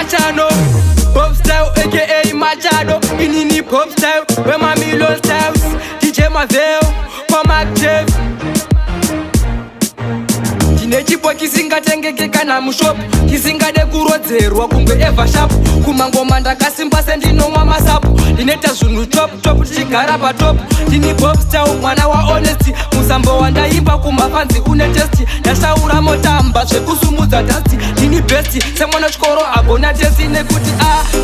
Machano, pop style aka Machado. Inini pop style, where my million styles. DJ Mavel, for Mac Jeff. Chipo chisingatengeke kana mushop chisingade kurodzerwa kunge eva sharp kumangoma ndakasimba sendinomwa masapu ndineta zvinhu top tichigara patop ndini pop style mwana wa honesty musambo wandaimba kumafanzi une testi ndashaura motamba zvekusumudza dasti ndini best semwana chikoro agona testi nekuti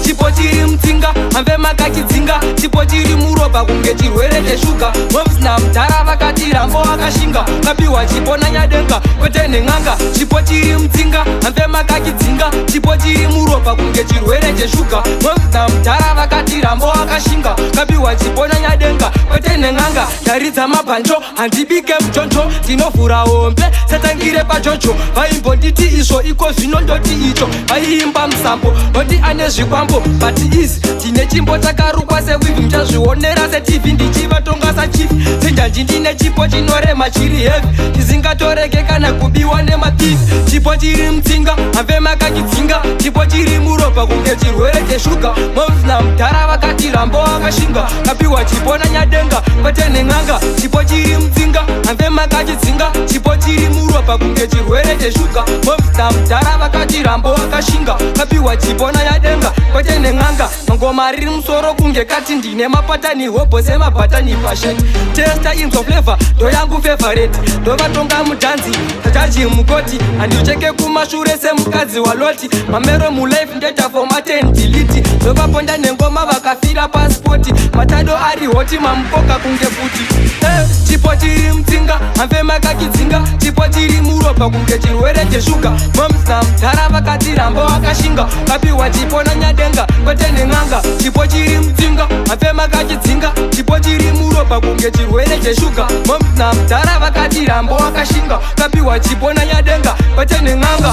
chipo chiri mutsinga hamve makachidzinga chipo chiri muropa kunge chirwere cheshuga mobsna mudhara vakati rambo vakashinga kapiwa chipo nanyadenga kwete neng'anga chipo chiri mutsinga hamve makachidzinga chipo chiri muropa kunge chirwere cheshuga mobsna mudhara vakati rambo vakashinga kapiwa chipo nanyadenga kwete neng'anga taridza mabhanjo handibike muchonjo tinovhura hombe satangire pachocho vaimbonditi izvo iko zvino ndoti icho vaiimba musambo noti ane zvikwambo but is tine chimbo chakarukwa sewivi muchazvionera setv ndichivatonga sachifi senjanji ndine chipo chinorema chiri hevi chisingatoreke kana kubiwa nemativi chipo chiri mutsinga hamve makachidzinga chipo chiri muropa kunge chirwere cheshuga mobsna mudhara vakati rambo vakashinga kapiwa chipo nanyadenga kwete neng'anga chipo chiri mutsinga hamve makachidzinga chipo chiri muropa kunge chirwere cheshuga mobsna mudhara vakati rambo vakashinga kapiwa chipo nanyadenga kwete neng'anga ngoma riri musoro kunge kati ndine mapatani hobo semabhatani fashion testa inzo flavor ndo yangu favorite ndovatonga mudhanzi tajaji mukoti handicheke kumashure semukadzi waloti mamero mulife ndeta format and delete ndovaponda nengoma vakafira pasipoti matado ari hoti mamukoka kunge futi chipo chiri mutsinga hamve makachidzinga chipo chiri muropa kunge chirwere cheshuga momsna mudhara vakati rambo vakashinga kapiwa chipo nanyadenga kwete neng'anga chipo chiri mutsinga hamve makachidzinga chipo chiri muropa kunge chirwere cheshuga momsna mudhara vakati rambo vakashinga kapiwa chipo nanyadenga kwete neng'anga.